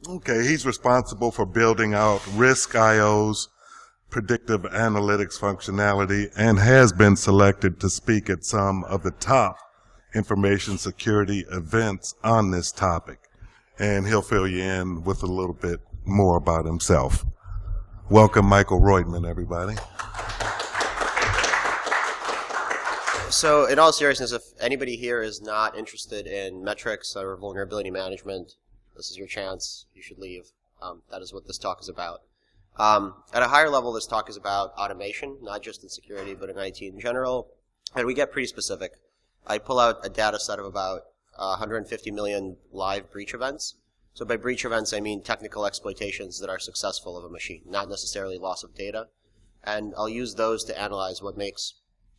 Okay, he's responsible for building out Risk.io's predictive analytics functionality and has been selected to speak at some of the top information security events on this topic. And he'll fill you in with a little bit more about himself. Welcome, Michael Roytman, everybody. So in all seriousness, if anybody here is not interested in metrics or vulnerability management, this is your chance. You should leave. That is what this talk is about. At a higher level, this talk is about automation, not just in security, but in IT in general. And we get pretty specific. I pull out a data set of about 150 million live breach events. So by breach events, I mean technical exploitations that are successful of a machine, not necessarily loss of data. And I'll use those to analyze what makes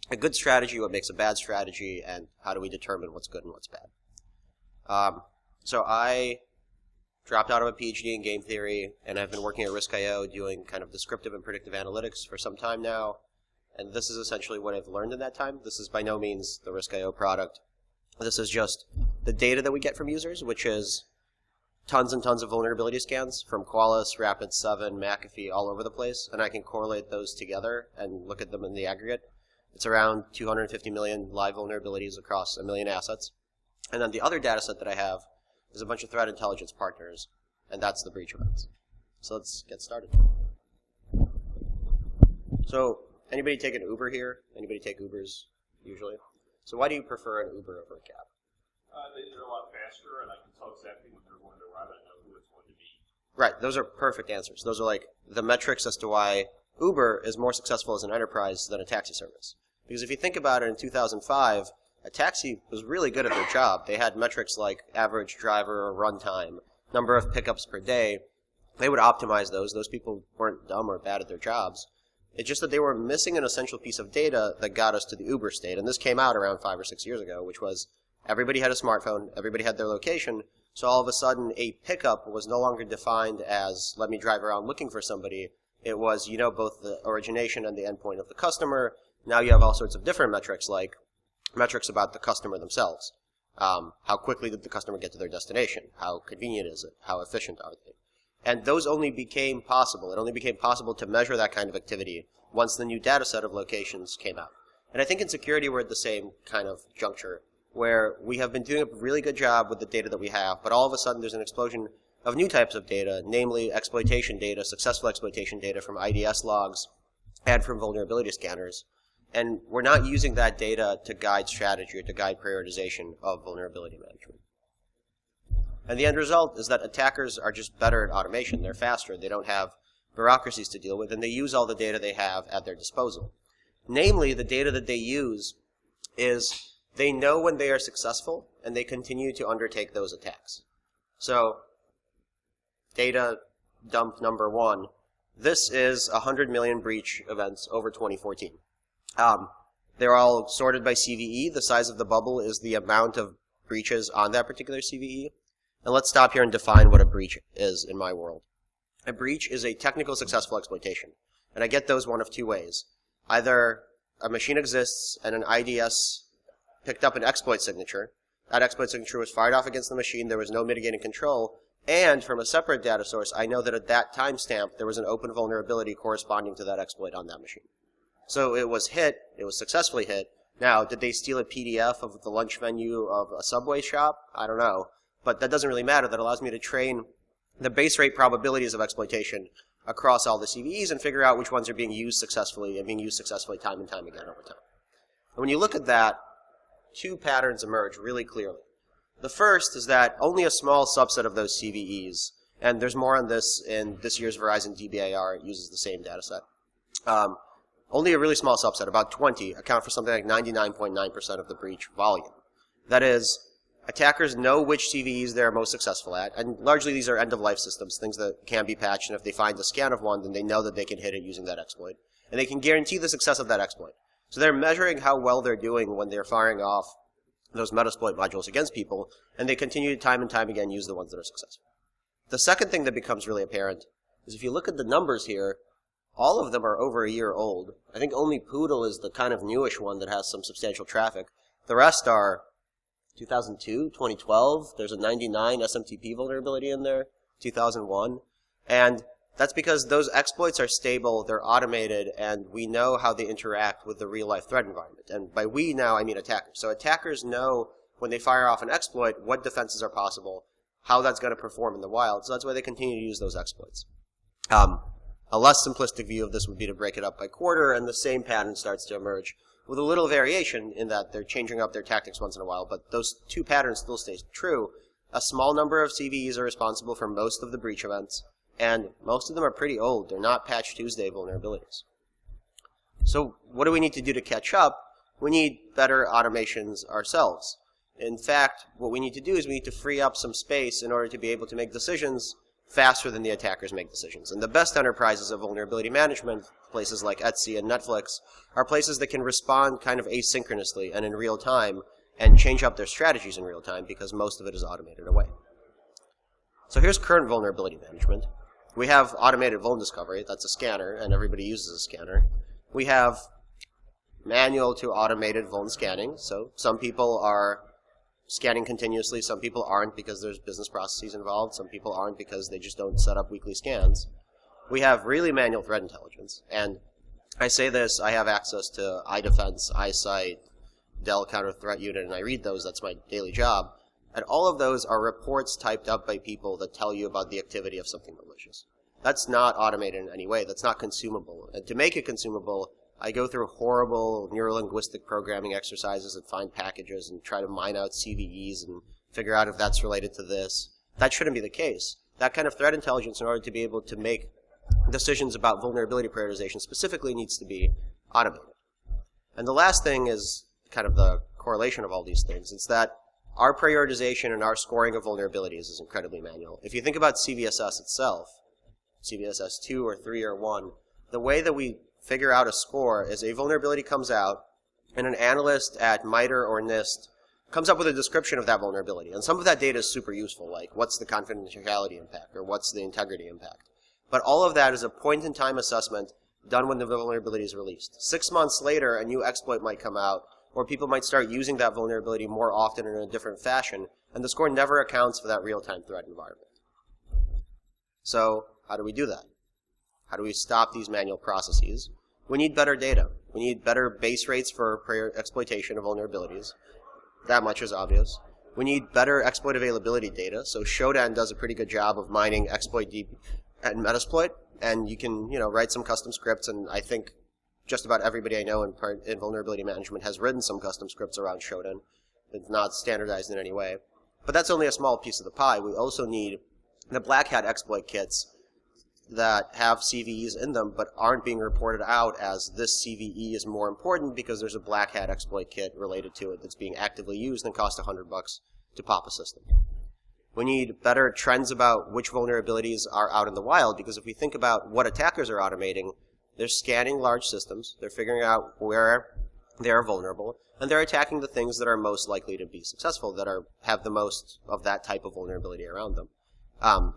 a good strategy, what makes a bad strategy, and how do we determine what's good and what's bad. So I dropped out of a PhD in game theory, and I've been working at Risk.io doing kind of descriptive and predictive analytics for some time now. And this is essentially what I've learned in that time. This is by no means the Risk.io product. This is just the data that we get from users, which is tons and tons of vulnerability scans from Qualys, Rapid7, McAfee, all over the place. And I can correlate those together and look at them in the aggregate. It's around 250 million live vulnerabilities across 1 million assets. And then the other data set that I have is a bunch of threat intelligence partners, and that's the breach events. So let's get started. So anybody take an Uber here? Anybody take Ubers usually? So why do you prefer an Uber over a cab? They're a lot faster, and I can tell exactly when they're going to arrive, and I know who it's going to be. Right, those are perfect answers. Those are like the metrics as to why Uber is more successful as an enterprise than a taxi service. Because if you think about it, in 2005, a taxi was really good at their job. They had metrics like average driver or runtime, number of pickups per day. They would optimize those. Those people weren't dumb or bad at their jobs. It's just that they were missing an essential piece of data that got us to the Uber state. And this came out around 5 or 6 years ago, which was everybody had a smartphone, everybody had their location. So all of a sudden, a pickup was no longer defined as let me drive around looking for somebody. It was, you know, both the origination and the endpoint of the customer. Now you have all sorts of different metrics, like metrics about the customer themselves. How quickly did the customer get to their destination? How convenient is it? How efficient are they? And those only became possible. It only became possible to measure that kind of activity once the new data set of locations came out. And I think in security we're at the same kind of juncture, where we have been doing a really good job with the data that we have, but all of a sudden there's an explosion of new types of data, namely exploitation data, successful exploitation data from IDS logs and from vulnerability scanners. And we're not using that data to guide strategy or to guide prioritization of vulnerability management. And the end result is that attackers are just better at automation. They're faster. They don't have bureaucracies to deal with, and they use all the data they have at their disposal. Namely, the data that they use is they know when they are successful, and they continue to undertake those attacks. So, data dump number 1. This is 100 million breach events over 2014. They're all sorted by CVE. The size of the bubble is the amount of breaches on that particular CVE. And let's stop here and define what a breach is in my world. A breach is a technical successful exploitation. And I get those one of two ways. Either a machine exists and an IDS picked up an exploit signature. That exploit signature was fired off against the machine. There was no mitigating control. And from a separate data source, I know that at that timestamp, there was an open vulnerability corresponding to that exploit on that machine. So it was hit. It was successfully hit. Now, did they steal a PDF of the lunch menu of a Subway shop? I don't know. But that doesn't really matter. That allows me to train the base rate probabilities of exploitation across all the CVEs and figure out which ones are being used successfully and being used successfully time and time again over time. And when you look at that, two patterns emerge really clearly. The first is that only a small subset of those CVEs, and there's more on this in this year's Verizon DBAR, it uses the same data set. Only a really small subset, about 20, account for something like 99.9% of the breach volume. That is, attackers know which CVEs they're most successful at, and largely these are end-of-life systems, things that can be patched, and if they find a scan of one, then they know that they can hit it using that exploit. And they can guarantee the success of that exploit. So they're measuring how well they're doing when they're firing off those Metasploit modules against people, and they continue to time and time again use the ones that are successful. The second thing that becomes really apparent is if you look at the numbers here, all of them are over a year old. I think only Poodle is the kind of newish one that has some substantial traffic. The rest are 2002, 2012, there's a 99 SMTP vulnerability in there, 2001. And that's because those exploits are stable, they're automated, and we know how they interact with the real-life threat environment. And by we now, I mean attackers. So attackers know when they fire off an exploit what defenses are possible, how that's going to perform in the wild. So that's why they continue to use those exploits. A less simplistic view of this would be to break it up by quarter, and the same pattern starts to emerge with a little variation in that they're changing up their tactics once in a while, but those two patterns still stay true. A small number of CVEs are responsible for most of the breach events, and most of them are pretty old. They're not Patch Tuesday vulnerabilities. So what do we need to do to catch up? We need better automations ourselves. In fact, what we need to do is we need to free up some space in order to be able to make decisions faster than the attackers make decisions. And the best enterprises of vulnerability management, places like Etsy and Netflix, are places that can respond kind of asynchronously and in real time and change up their strategies in real time because most of it is automated away. So here's current vulnerability management. We have automated vuln discovery. That's a scanner, and everybody uses a scanner. We have manual to automated vuln scanning. So some people are scanning continuously. Some people aren't because there's business processes involved. Some people aren't because they just don't set up weekly scans. We have really manual threat intelligence. And I say this, I have access to iDefense, iSight, Dell Counter Threat Unit, and I read those. That's my daily job. And all of those are reports typed up by people that tell you about the activity of something malicious. That's not automated in any way. That's not consumable. And to make it consumable, I go through horrible neurolinguistic programming exercises and find packages and try to mine out CVEs and figure out if that's related to this. That shouldn't be the case. That kind of threat intelligence, in order to be able to make decisions about vulnerability prioritization specifically, needs to be automated. And the last thing is kind of the correlation of all these things. It's that our prioritization and our scoring of vulnerabilities is incredibly manual. If you think about CVSS itself, CVSS 2 or 3 or 1, the way that we figure out a score is a vulnerability comes out, and an analyst at MITRE or NIST comes up with a description of that vulnerability. And some of that data is super useful, like what's the confidentiality impact or what's the integrity impact. But all of that is a point-in-time assessment done when the vulnerability is released. 6 months later, a new exploit might come out, or people might start using that vulnerability more often in a different fashion, and the score never accounts for that real-time threat environment. So how do we do that? How do we stop these manual processes? We need better data. We need better base rates for exploitation of vulnerabilities. That much is obvious. We need better exploit availability data. So Shodan does a pretty good job of mining exploit deep and Metasploit, and you can write some custom scripts, and I think just about everybody I know in vulnerability management has written some custom scripts around Shodan. It's not standardized in any way. But that's only a small piece of the pie. We also need the Black Hat exploit kits that have CVEs in them but aren't being reported out as this CVE is more important because there's a Black Hat exploit kit related to it that's being actively used and costs $100 to pop a system. We need better trends about which vulnerabilities are out in the wild, because if we think about what attackers are automating, they're scanning large systems, they're figuring out where they are vulnerable, and they're attacking the things that are most likely to be successful, that have the most of that type of vulnerability around them.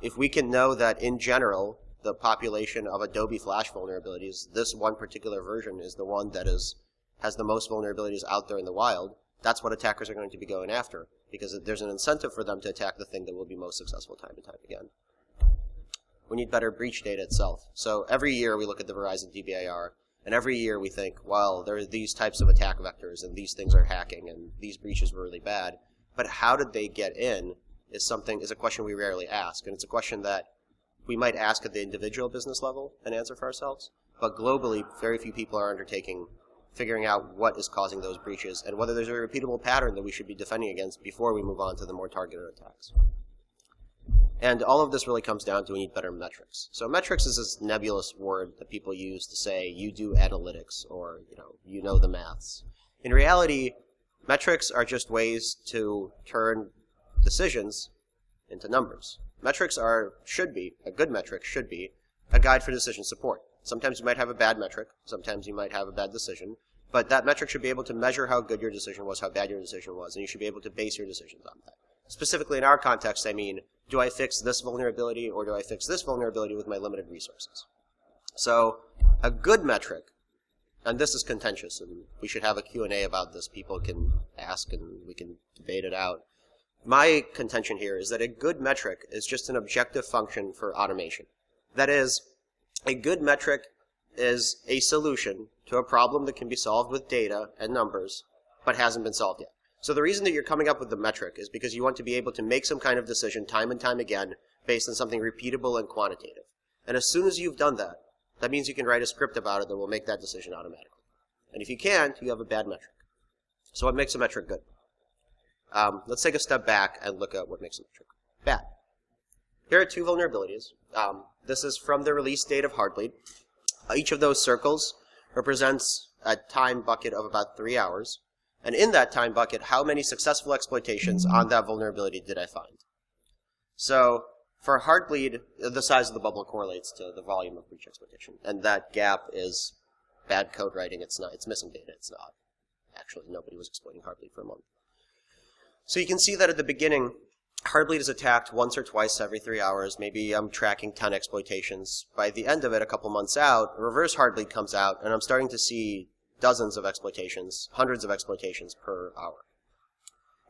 If we can know that in general, the population of Adobe Flash vulnerabilities, this one particular version is the one that has the most vulnerabilities out there in the wild, that's what attackers are going to be going after, because there's an incentive for them to attack the thing that will be most successful time and time again. We need better breach data itself. So every year we look at the Verizon DBIR, and every year we think, well, there are these types of attack vectors, and these things are hacking, and these breaches were really bad. But how did they get in is a question we rarely ask, and it's a question that we might ask at the individual business level and answer for ourselves, but globally, very few people are undertaking figuring out what is causing those breaches and whether there's a repeatable pattern that we should be defending against before we move on to the more targeted attacks. And all of this really comes down to we need better metrics. So metrics is this nebulous word that people use to say you do analytics or you know the maths. In reality, metrics are just ways to turn decisions into numbers. Metrics a good metric should be a guide for decision support. Sometimes you might have a bad metric, sometimes you might have a bad decision, but that metric should be able to measure how good your decision was, how bad your decision was, and you should be able to base your decisions on that. Specifically in our context, I mean, do I fix this vulnerability or do I fix this vulnerability with my limited resources? So a good metric, and this is contentious, and we should have a Q&A about this. People can ask and we can debate it out. my contention here is that a good metric is just an objective function for automation. That is, a good metric is a solution to a problem that can be solved with data and numbers, but hasn't been solved yet. So the reason that you're coming up with the metric is because you want to be able to make some kind of decision time and time again based on something repeatable and quantitative. And as soon as you've done that, that means you can write a script about it that will make that decision automatically. And if you can't, you have a bad metric. So what makes a metric good? Let's take a step back and look at what makes a metric bad. Here are two vulnerabilities. This is from the release date of Heartbleed. Each of those circles represents a time bucket of about 3 hours. And in that time bucket, how many successful exploitations on that vulnerability did I find? So for Heartbleed, the size of the bubble correlates to the volume of breach exploitation. And that gap is bad code writing. It's not. It's missing data. It's not. Actually, nobody was exploiting Heartbleed for a month. So you can see that at the beginning, Heartbleed is attacked once or twice every 3 hours. Maybe I'm tracking 10 exploitations. By the end of it, a couple months out, reverse Heartbleed comes out, and I'm starting to see dozens of exploitations, hundreds of exploitations per hour.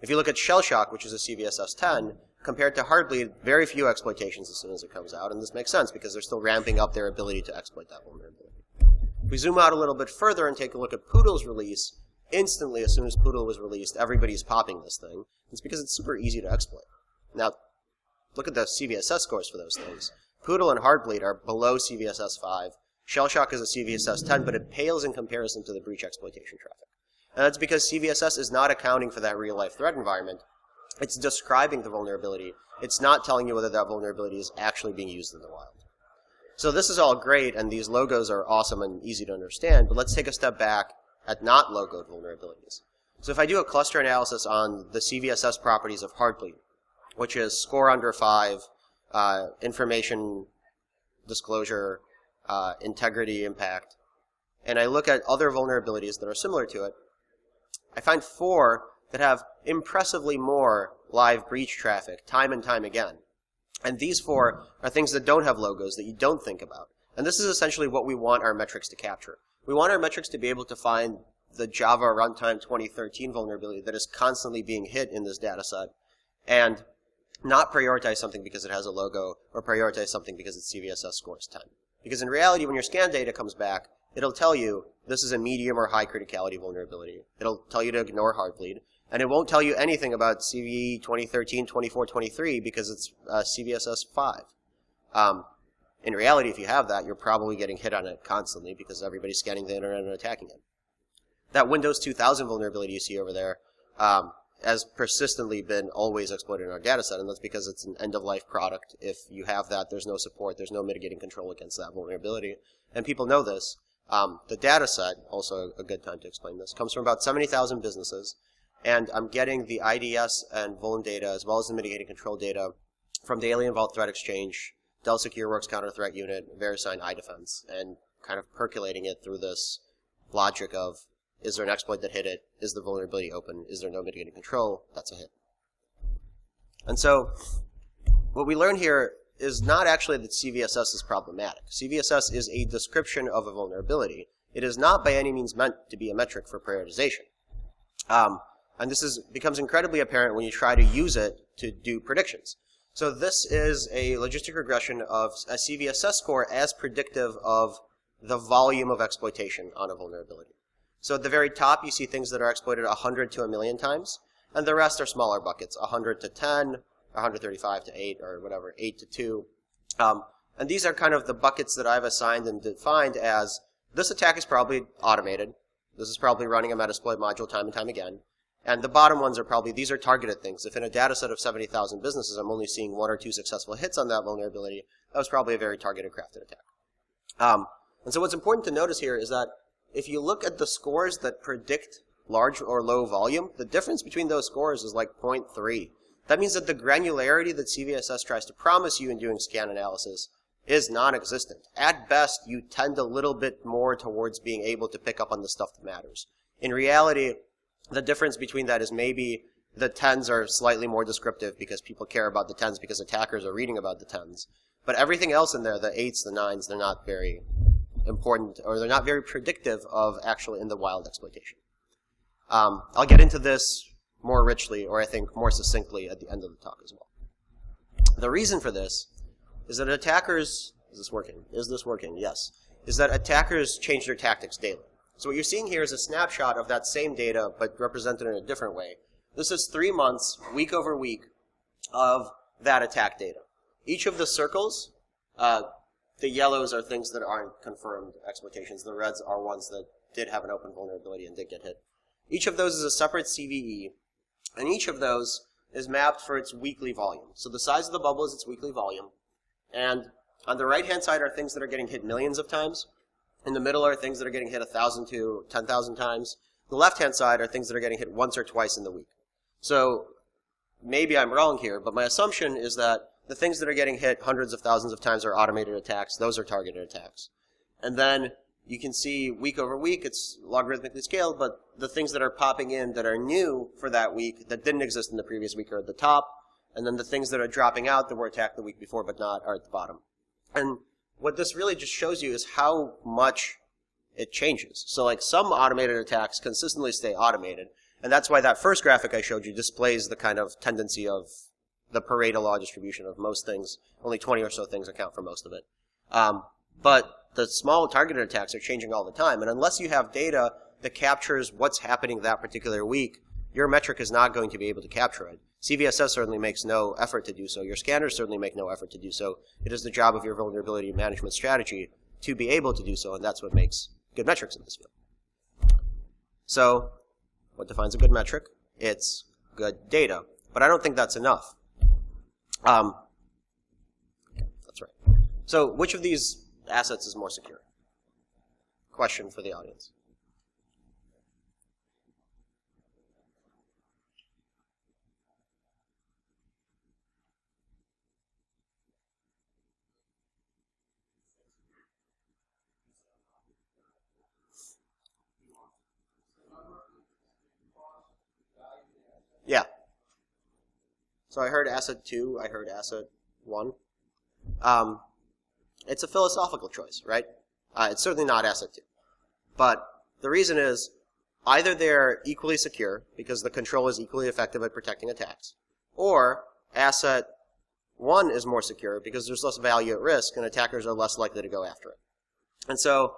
If you look at Shellshock, which is a CVSS 10, compared to Heartbleed, very few exploitations as soon as it comes out, and this makes sense because they're still ramping up their ability to exploit that vulnerability. If we zoom out a little bit further and take a look at Poodle's release, instantly, as soon as Poodle was released, everybody's popping this thing. It's because it's super easy to exploit. Now, look at the CVSS scores for those things. Poodle and Heartbleed are below CVSS 5. Shellshock is a CVSS 10, but it pales in comparison to the breach exploitation traffic. And that's because CVSS is not accounting for that real-life threat environment. It's describing the vulnerability. It's not telling you whether that vulnerability is actually being used in the wild. So this is all great, and these logos are awesome and easy to understand, but let's take a step back at not logoed vulnerabilities. So if I do a cluster analysis on the CVSS properties of Heartbleed, which is score under 5, information disclosure, integrity impact, and I look at other vulnerabilities that are similar to it, I find 4 that have impressively more live breach traffic time and time again. And these 4 are things that don't have logos that you don't think about. And this is essentially what we want our metrics to capture. We want our metrics to be able to find the Java runtime 2013 vulnerability that is constantly being hit in this data set and not prioritize something because it has a logo or prioritize something because its CVSS score is 10. Because in reality, when your scan data comes back, it'll tell you this is a medium or high criticality vulnerability. It'll tell you to ignore Heartbleed. And it won't tell you anything about CVE 2013, 24, 23 because it's CVSS 5. In reality, if you have that, you're probably getting hit on it constantly because everybody's scanning the internet and attacking it. That Windows 2000 vulnerability you see over there has persistently been always exploited in our data set, and that's because it's an end-of-life product. If you have that, there's no support, there's no mitigating control against that vulnerability. And people know this. The data set, also a good time to explain this, comes from about 70,000 businesses, and I'm getting the IDS and vuln data as well as the mitigating control data from the Alien Vault Threat Exchange, Dell SecureWorks Counter Threat Unit, VeriSign iDefense, and kind of percolating it through this logic of, is there an exploit that hit it? Is the vulnerability open? Is there no mitigating control? That's a hit. And so what we learn here is not actually that CVSS is problematic. CVSS is a description of a vulnerability. It is not by any means meant to be a metric for prioritization. And this becomes incredibly apparent when you try to use it to do predictions. So this is a logistic regression of a CVSS score as predictive of the volume of exploitation on a vulnerability. So at the very top, you see things that are exploited 100 to 1,000,000 times, and the rest are smaller buckets, 100 to 10, 135 to 8, or whatever, 8 to 2. And these are kind of the buckets that I've assigned and defined as, this attack is probably automated. This is probably running a Metasploit module time and time again. And the bottom ones are probably, these are targeted things. If in a data set of 70,000 businesses, I'm only seeing 1 or 2 successful hits on that vulnerability, that was probably a very targeted crafted attack. And so what's important to notice here is that if you look at the scores that predict large or low volume, the difference between those scores is like 0.3. That means that the granularity that CVSS tries to promise you in doing scan analysis is non-existent. At best, you tend a little bit more towards being able to pick up on the stuff that matters. In reality, the difference between that is maybe the 10s are slightly more descriptive because people care about the 10s because attackers are reading about the 10s. But everything else in there, the 8s, the 9s, they're not very important, or they're not very predictive of actually in the wild exploitation. I'll get into this more richly, or I think more succinctly at the end of the talk as well. The reason for this is that attackers, is this working? Is this working? Yes. Is that attackers change their tactics daily. So what you're seeing here is a snapshot of that same data, but represented in a different way. This is 3 months, week over week, of that attack data. Each of the circles, the yellows are things that aren't confirmed exploitations. The reds are ones that did have an open vulnerability and did get hit. Each of those is a separate CVE, and each of those is mapped for its weekly volume. So the size of the bubble is its weekly volume. And on the right-hand side are things that are getting hit millions of times. In the middle are things that are getting hit 1,000 to 10,000 times. The left-hand side are things that are getting hit once or twice in the week. So maybe I'm wrong here, but my assumption is that the things that are getting hit hundreds of thousands of times are automated attacks. Those are targeted attacks. And then you can see week over week, it's logarithmically scaled, but the things that are popping in that are new for that week that didn't exist in the previous week are at the top. And then the things that are dropping out that were attacked the week before but not are at the bottom. And what this really just shows you is how much it changes. So like some automated attacks consistently stay automated. And that's why that first graphic I showed you displays the kind of tendency of the Pareto law distribution of most things. Only 20 or so things account for most of it. But the small targeted attacks are changing all the time. And unless you have data that captures what's happening that particular week, your metric is not going to be able to capture it. CVSS certainly makes no effort to do so. Your scanners certainly make no effort to do so. It is the job of your vulnerability management strategy to be able to do so, and that's what makes good metrics in this field. So what defines a good metric? It's good data. But I don't think that's enough. That's right. So which of these assets is more secure? Question for the audience. Yeah. So I heard asset 2, I heard asset 1. It's a philosophical choice, right? It's certainly not asset 2. But the reason is either they're equally secure because the control is equally effective at protecting attacks, or asset 1 is more secure because there's less value at risk and attackers are less likely to go after it. And so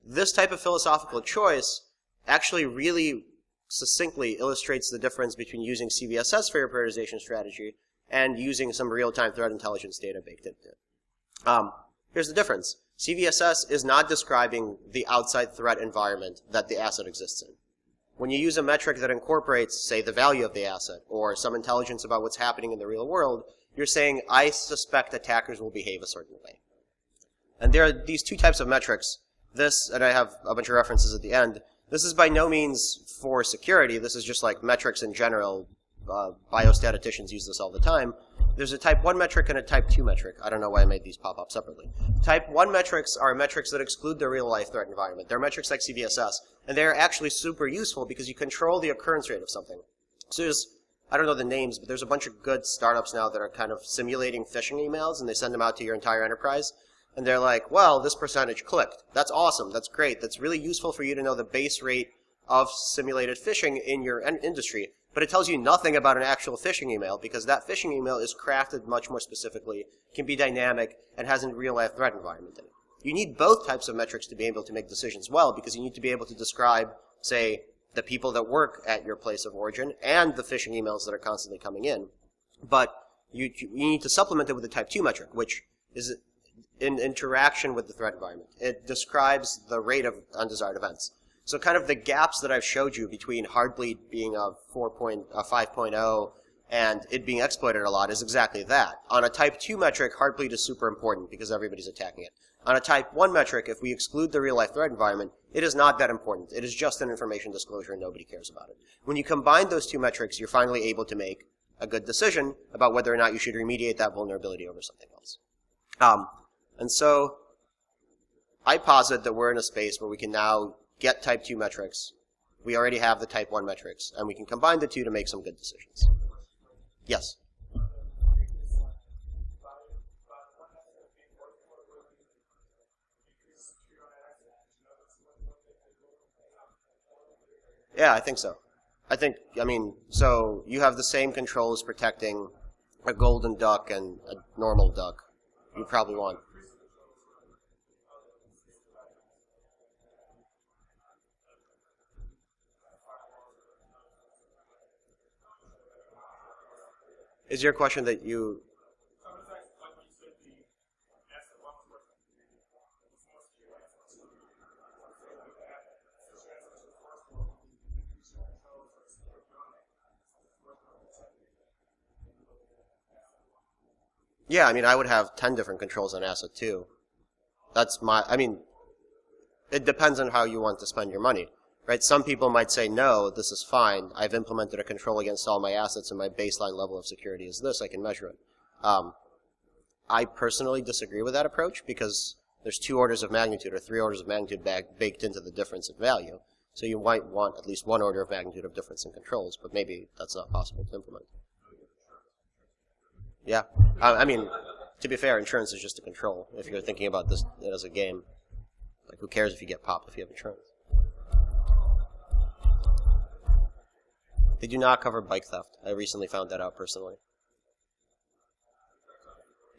this type of philosophical choice actually really succinctly illustrates the difference between using CVSS for your prioritization strategy and using some real-time threat intelligence data baked into it. Here's the difference. CVSS is not describing the outside threat environment that the asset exists in. When you use a metric that incorporates, say, the value of the asset or some intelligence about what's happening in the real world, you're saying, I suspect attackers will behave a certain way. And there are these two types of metrics. This, and I have a bunch of references at the end, this is by no means for security. This is just like metrics in general. Biostatisticians use this all the time. There's a type 1 metric and a type 2 metric. I don't know why I made these pop up separately. Type 1 metrics are metrics that exclude the real-life threat environment. They're metrics like CVSS, and they're actually super useful because you control the occurrence rate of something. So there's, I don't know the names, but there's a bunch of good startups now that are kind of simulating phishing emails, and they send them out to your entire enterprise. And they're like, well, this percentage clicked. That's awesome. That's great. That's really useful for you to know the base rate of simulated phishing in your industry. But it tells you nothing about an actual phishing email because that phishing email is crafted much more specifically, can be dynamic, and has a real-life threat environment in it. You need both types of metrics to be able to make decisions well because you need to be able to describe, say, the people that work at your place of origin and the phishing emails that are constantly coming in. But you need to supplement it with a type 2 metric, which is in interaction with the threat environment. It describes the rate of undesired events. So kind of the gaps that I've showed you between Heartbleed being a 5.0 and it being exploited a lot is exactly that. On a type 2 metric, Heartbleed is super important because everybody's attacking it. On a type 1 metric, if we exclude the real-life threat environment, it is not that important. It is just an information disclosure and nobody cares about it. When you combine those two metrics, you're finally able to make a good decision about whether or not you should remediate that vulnerability over something else. And so I posit that we're in a space where we can now get type 2 metrics. We already have the type 1 metrics, and we can combine the two to make some good decisions. Yes? Yeah, I think so. I mean, so you have the same controls protecting a golden duck and a normal duck. You probably want. Is your question that you... Yeah, I mean, I would have 10 different controls on asset too. I mean, it depends on how you want to spend your money, right? Some people might say, no, this is fine. I've implemented a control against all my assets and my baseline level of security is this. I can measure it. I personally disagree with that approach because there's 2 orders of magnitude or 3 orders of magnitude baked into the difference in value. So you might want at least 1 order of magnitude of difference in controls, but maybe that's not possible to implement. Yeah. I mean, to be fair, insurance is just a control. If you're thinking about this as a game, like who cares if you get popped if you have insurance? They do not cover bike theft. I recently found that out personally.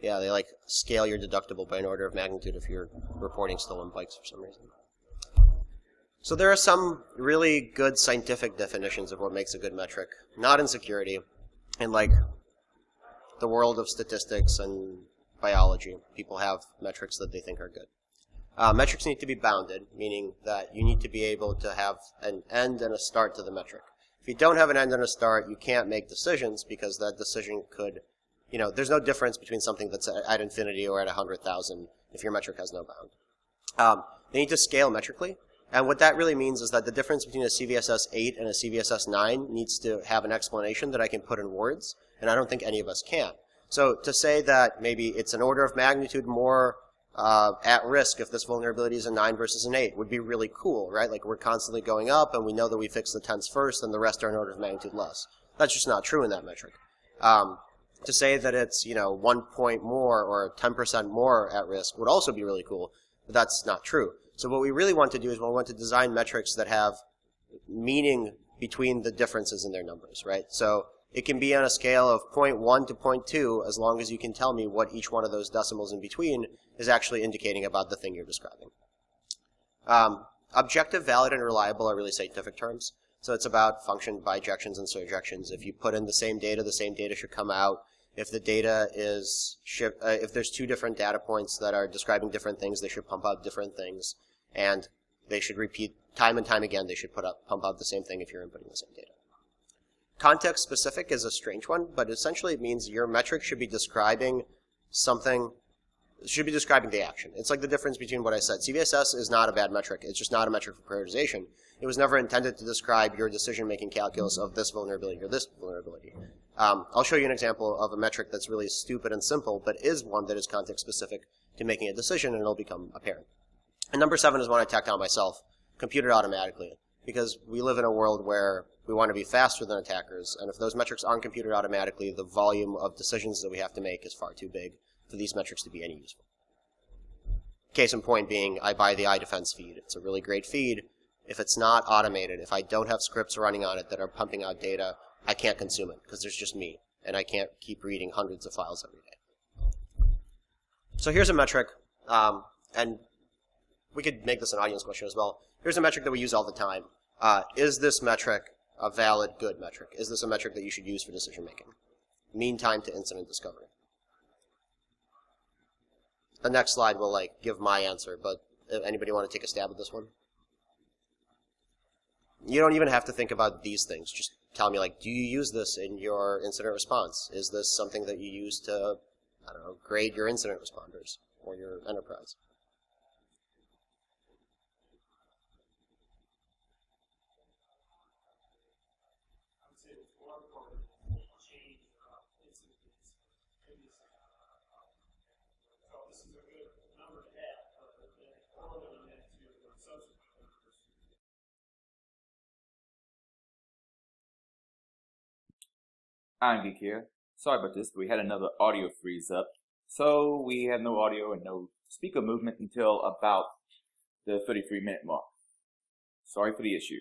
Yeah, they like scale your deductible by an order of magnitude if you're reporting stolen bikes for some reason. So there are some really good scientific definitions of what makes a good metric. Not in security, in like the world of statistics and biology. People have metrics that they think are good. Metrics need to be bounded, meaning that you need to be able to have an end and a start to the metric. If you don't have an end and a start, you can't make decisions because that decision could, there's no difference between something that's at infinity or at 100,000 if your metric has no bound. They need to scale metrically. And what that really means is that the difference between a CVSS 8 and a CVSS 9 needs to have an explanation that I can put in words, and I don't think any of us can. So to say that maybe it's an order of magnitude more at risk if this vulnerability is a 9 versus an 8 would be really cool, right? Like we're constantly going up, and we know that we fix the 10s first, and the rest are an order of magnitude less. That's just not true in that metric. To say that it's 1 point more or 10% more at risk would also be really cool, but that's not true. So what we really want to do is we want to design metrics that have meaning between the differences in their numbers, right? So it can be on a scale of 0.1 to 0.2 as long as you can tell me what each one of those decimals in between is actually indicating about the thing you're describing. Objective, valid, and reliable are really scientific terms. So it's about function bijections and surjections. If you put in the same data should come out. If the data is, if there's 2 different data points that are describing different things, they should pump out different things. And they should repeat time and time again. They should pump out the same thing if you're inputting the same data. Context specific is a strange one, but essentially it means your metric should be describing something, should be describing the action. It's like the difference between what I said. CVSS is not a bad metric. It's just not a metric for prioritization. It was never intended to describe your decision-making calculus of this vulnerability or this vulnerability. I'll show you an example of a metric that's really stupid and simple, but is one that is context specific to making a decision, and it'll become apparent. And number 7 is one I tacked on myself, computed automatically, because we live in a world where we want to be faster than attackers, and if those metrics aren't computed automatically, the volume of decisions that we have to make is far too big for these metrics to be any useful. Case in point being, I buy the iDefense feed. It's a really great feed. If it's not automated, if I don't have scripts running on it that are pumping out data, I can't consume it because there's just me, and I can't keep reading hundreds of files every day. So here's a metric, and we could make this an audience question as well. Here's a metric that we use all the time. Is this metric a valid, good metric? Is this a metric that you should use for decision making? Mean time to incident discovery. The next slide will give my answer, but anybody want to take a stab at this one? You don't even have to think about these things. Just tell me, do you use this in your incident response? Is this something that you use to, grade your incident responders or your enterprise? I'm Geek here. Sorry about this, but we had another audio freeze up. So we have no audio and no speaker movement until about the 33-minute mark. Sorry for the issue.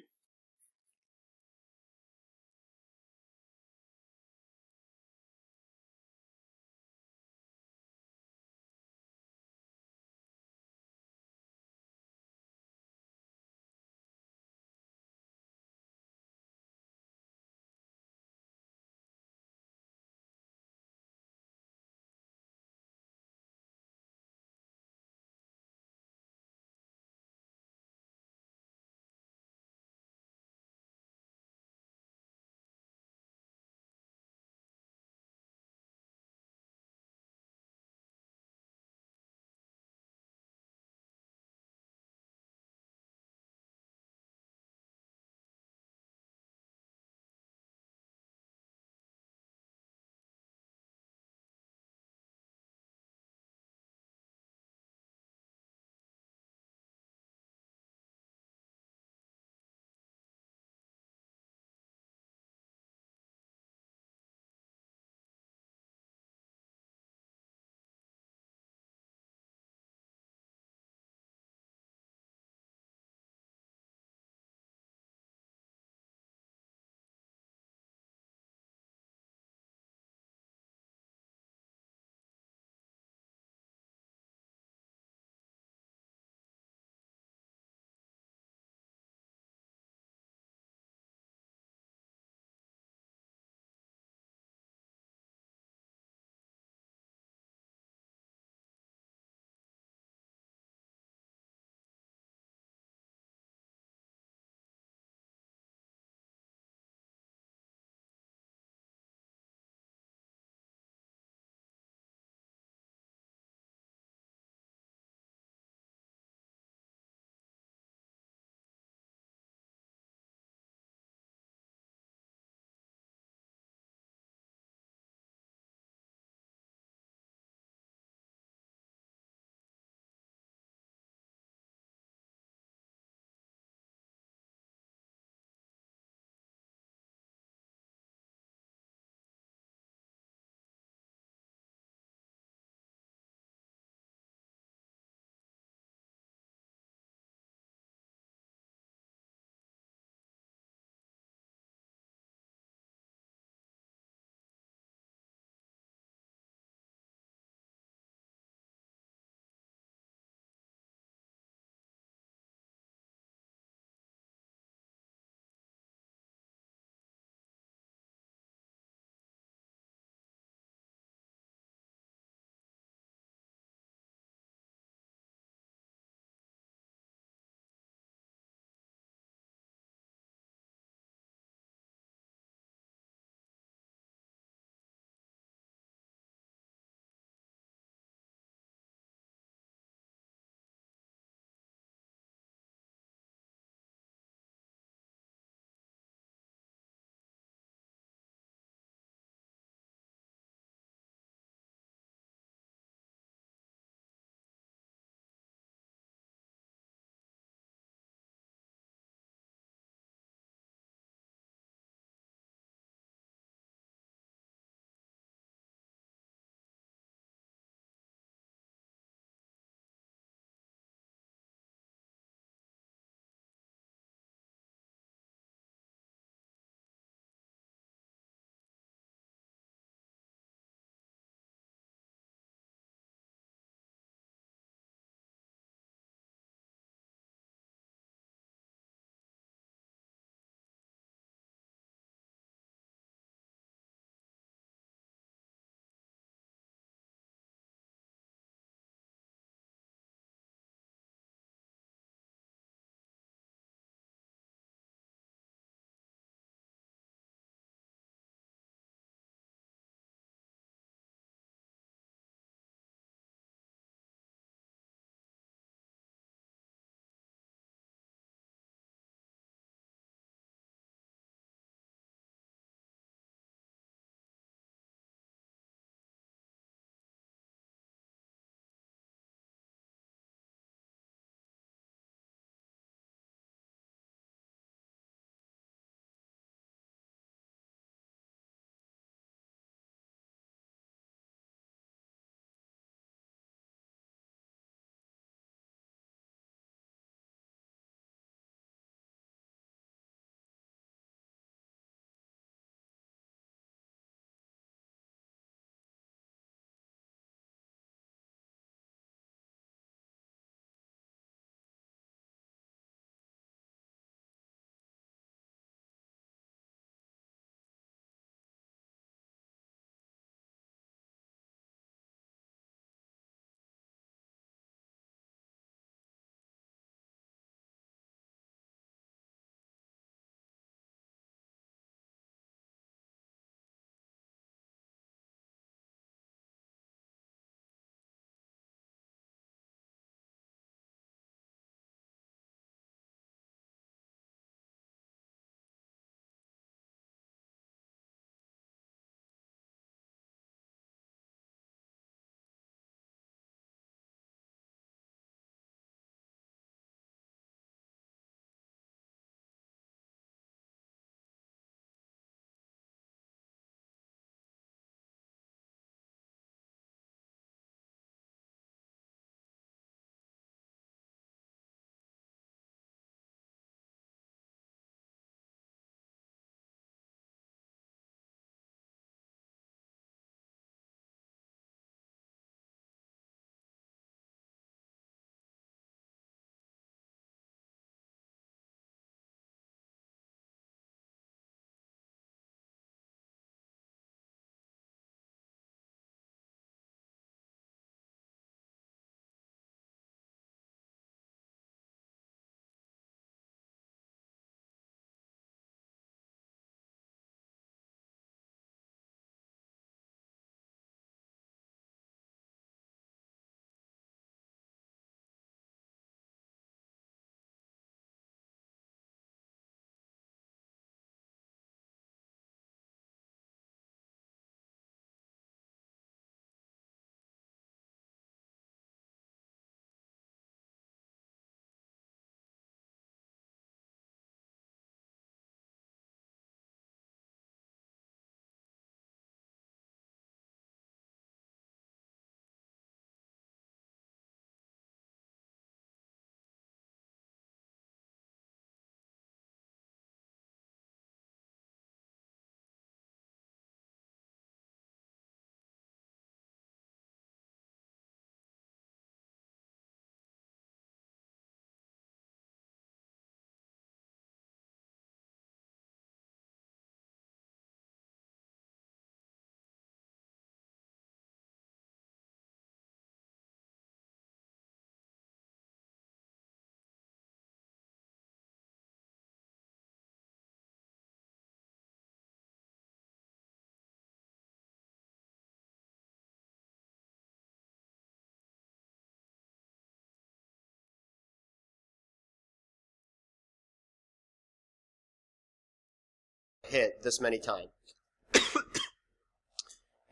hit this many times.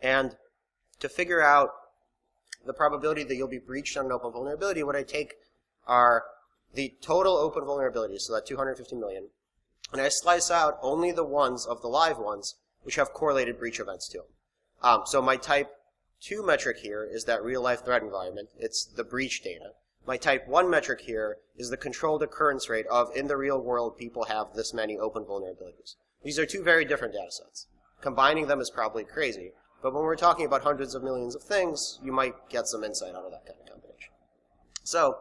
And to figure out the probability that you'll be breached on an open vulnerability, what I take are the total open vulnerabilities, so that 250 million, and I slice out only the ones of the live ones which have correlated breach events to them. So my type 2 metric here is that real-life threat environment. It's the breach data. My type 1 metric here is the controlled occurrence rate of, in the real world, people have this many open vulnerabilities. These are two very different data sets. Combining them is probably crazy, but when we're talking about hundreds of millions of things, you might get some insight out of that kind of combination. So,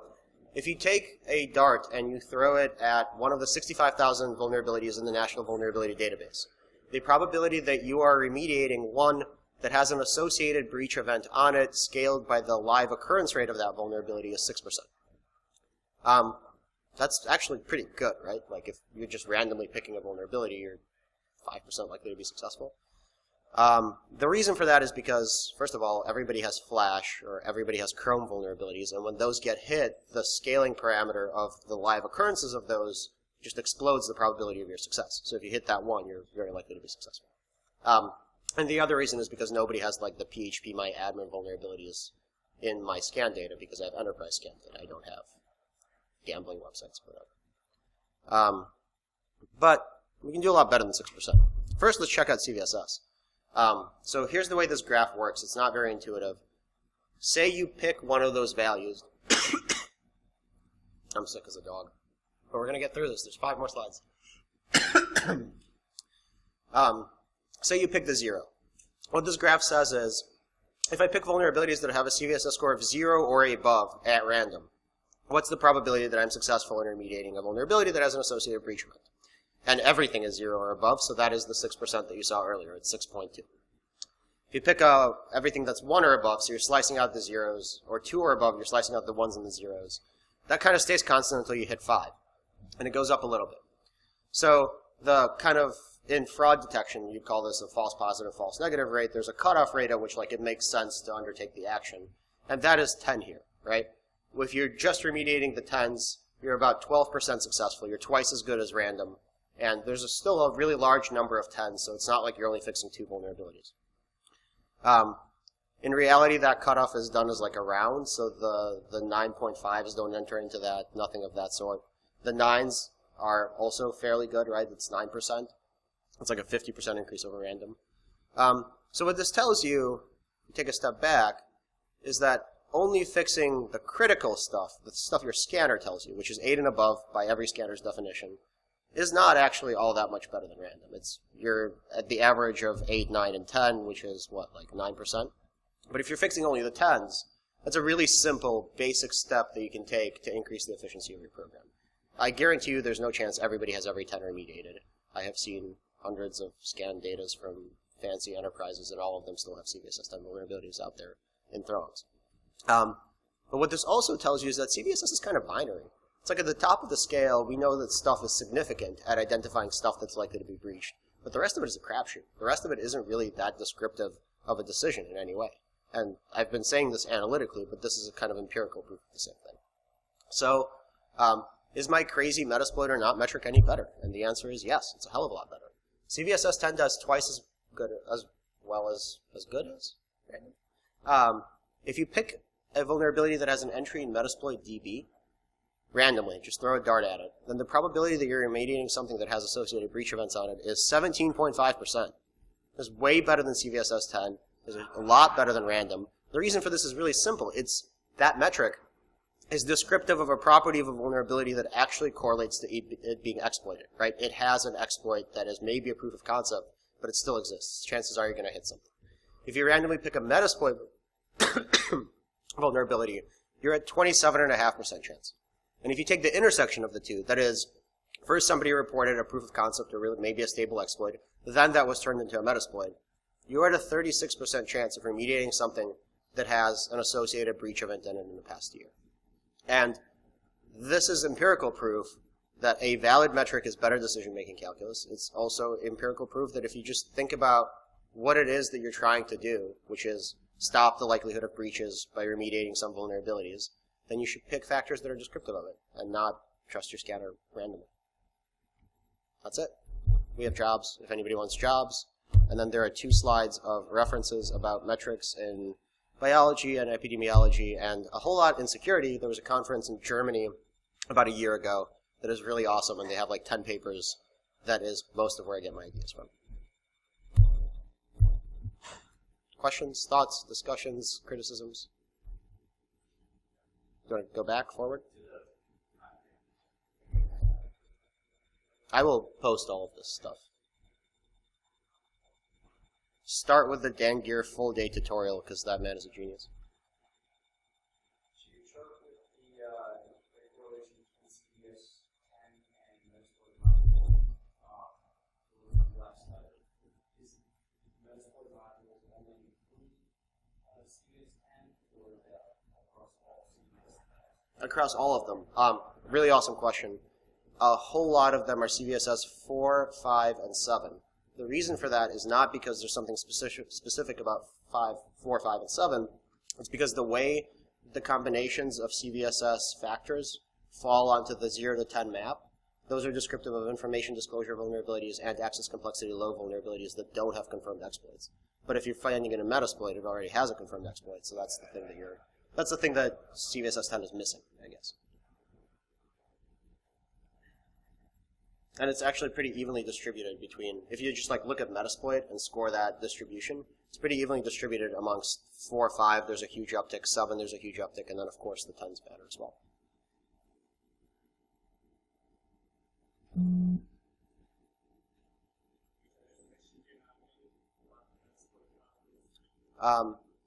if you take a dart and you throw it at one of the 65,000 vulnerabilities in the National Vulnerability Database, the probability that you are remediating one that has an associated breach event on it scaled by the live occurrence rate of that vulnerability is 6%. That's actually pretty good, right? Like if you're just randomly picking a vulnerability, you're 5% likely to be successful. The reason for that is because, first of all, everybody has Flash or everybody has Chrome vulnerabilities, and when those get hit, the scaling parameter of the live occurrences of those just explodes the probability of your success. So if you hit that one, you're very likely to be successful. And the other reason is because nobody has like the PHP my admin vulnerabilities in my scan data because I have enterprise scan data. I don't have gambling websites or whatever. But we can do a lot better than 6%. First, let's check out CVSS. So here's the way this graph works. It's not very intuitive. Say you pick one of those values. I'm sick as a dog. But we're going to get through this. There's 5 more slides. Say you pick the 0. What this graph says is, if I pick vulnerabilities that have a CVSS score of 0 or above at random, what's the probability that I'm successful in remediating a vulnerability that has an associated breach event? And everything is 0 or above, so that is the 6% that you saw earlier. It's 6.2. If you pick everything that's 1 or above, so you're slicing out the zeros, or 2 or above, you're slicing out the 1s and the zeros, that kind of stays constant until you hit 5. And it goes up a little bit. So the kind of, in fraud detection, you'd call this a false positive, false negative rate. There's a cutoff rate at which like it makes sense to undertake the action. And that is 10 here, right? If you're just remediating the 10s, you're about 12% successful. You're twice as good as random. And there's still a really large number of 10s, so it's not like you're only fixing 2 vulnerabilities. In reality, that cutoff is done as like a round, so the 9.5s don't enter into that, nothing of that sort. The 9s are also fairly good, right? It's 9%. It's like a 50% increase over random. So what this tells you, take a step back, is that only fixing the critical stuff, the stuff your scanner tells you, which is 8 and above by every scanner's definition, is not actually all that much better than random. You're at the average of 8, 9, and 10, which is what, like 9%? But if you're fixing only the 10s, that's a really simple, basic step that you can take to increase the efficiency of your program. I guarantee you there's no chance everybody has every 10 remediated. I have seen hundreds of scan data from fancy enterprises, and all of them still have CVSS 10 vulnerabilities out there in throws. But what this also tells you is that CVSS is kind of binary. It's like at the top of the scale, we know that stuff is significant at identifying stuff that's likely to be breached. But the rest of it is a crapshoot. The rest of it isn't really that descriptive of a decision in any way. And I've been saying this analytically, but this is a kind of empirical proof of the same thing. So, is my crazy Metasploiter not metric any better? And the answer is yes, it's a hell of a lot better. CVSS 10 does twice as good as well as good as. Right? If you pick a vulnerability that has an entry in Metasploit DB, randomly, just throw a dart at it, then the probability that you're remediating something that has associated breach events on it is 17.5%. It's way better than CVSS 10. It's a lot better than random. The reason for this is really simple. It's that metric is descriptive of a property of a vulnerability that actually correlates to it being exploited, right? It has an exploit that is maybe a proof of concept, but it still exists. Chances are you're going to hit something. If you randomly pick a Metasploit vulnerability, you're at 27.5% chance. And if you take the intersection of the two, that is, first somebody reported a proof of concept or really maybe a stable exploit, then that was turned into a Metasploit, you're at a 36% chance of remediating something that has an associated breach event in it in the past year. And this is empirical proof that a valid metric is better decision-making calculus. It's also empirical proof that if you just think about what it is that you're trying to do, which is stop the likelihood of breaches by remediating some vulnerabilities, then you should pick factors that are descriptive of it and not trust your scanner randomly. That's it. we have jobs if anybody wants jobs. And then there are 2 slides of references about metrics in biology and epidemiology, and a whole lot in security. There was a conference in Germany about a year ago that is really awesome, and they have like 10 papers. That is most of where I get my ideas from. Questions, thoughts, discussions, criticisms? Do you want to go back, forward? I will post all of this stuff. Start with the Dan Gear full day tutorial, because that man is a genius. Across all of them. Really awesome question. A whole lot of them are CVSS 4, 5, and 7. The reason for that is not because there's something specific about 4, 5, and 7. It's because the way the combinations of CVSS factors fall onto the 0 to 10 map, those are descriptive of information disclosure vulnerabilities and access complexity low vulnerabilities that don't have confirmed exploits. But if you're finding it in Metasploit, it already has a confirmed exploit, so that's the thing that CVSS 10 is missing, I guess. And it's actually pretty evenly distributed between, if you just like look at Metasploit and score that distribution, it's pretty evenly distributed amongst 4, 5, there's a huge uptick, 7, there's a huge uptick, and then of course the 10's better as well.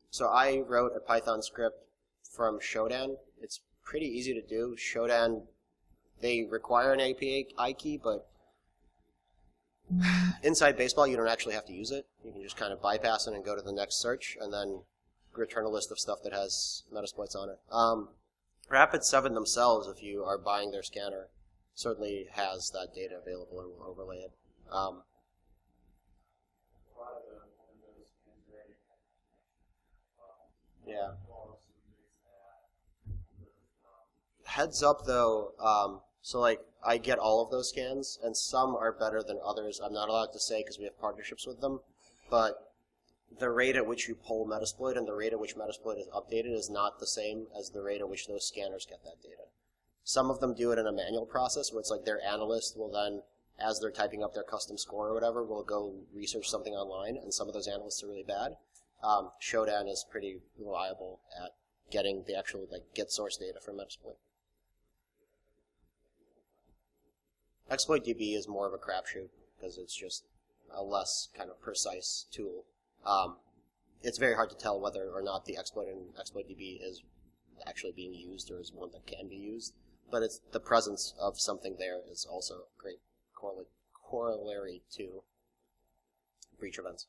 So I wrote a Python script from Shodan. It's pretty easy to do. Shodan, they require an API key, but inside baseball, you don't actually have to use it. You can just kind of bypass it and go to the next search, and then return a list of stuff that has Metasploits on it. Rapid7 themselves, if you are buying their scanner, certainly has that data available and will overlay it. Yeah. Heads up though, so like I get all of those scans, and some are better than others. I'm not allowed to say because we have partnerships with them, but the rate at which you pull Metasploit and the rate at which Metasploit is updated is not the same as the rate at which those scanners get that data. Some of them do it in a manual process where it's like their analyst will then, as they're typing up their custom score or whatever, will go research something online, and some of those analysts are really bad. Shodan is pretty reliable at getting the actual get source data from Metasploit. ExploitDB is more of a crapshoot because it's just a less kind of precise tool. It's very hard to tell whether or not the exploit in ExploitDB is actually being used or is one that can be used. But it's the presence of something there is also a great corollary to breach events.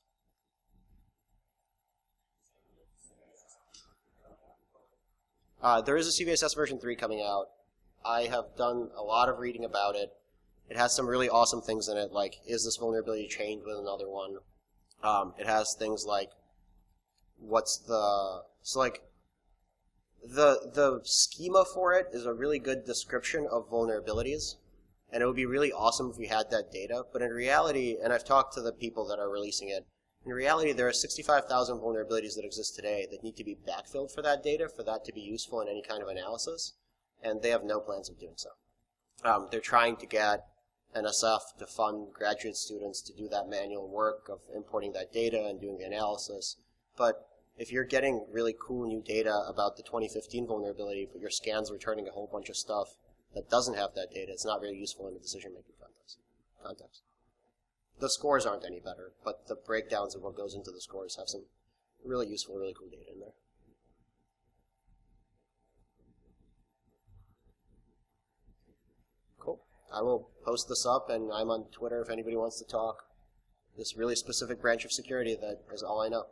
There is a CVSS version 3 coming out. I have done a lot of reading about it. It has some really awesome things in it, like, is this vulnerability chained with another one? It has things like, the schema for it is a really good description of vulnerabilities, and it would be really awesome if we had that data, but in reality, and I've talked to the people that are releasing it, in reality there are 65,000 vulnerabilities that exist today that need to be backfilled for that data, for that to be useful in any kind of analysis, and they have no plans of doing so. They're trying to get NSF to fund graduate students to do that manual work of importing that data and doing the analysis. But if you're getting really cool new data about the 2015 vulnerability, but your scan's returning a whole bunch of stuff that doesn't have that data, it's not really useful in the decision-making context. The scores aren't any better, but the breakdowns of what goes into the scores have some really useful, really cool data in there. Cool. I will post this up, and I'm on Twitter if anybody wants to talk. This really specific branch of security that is all I know.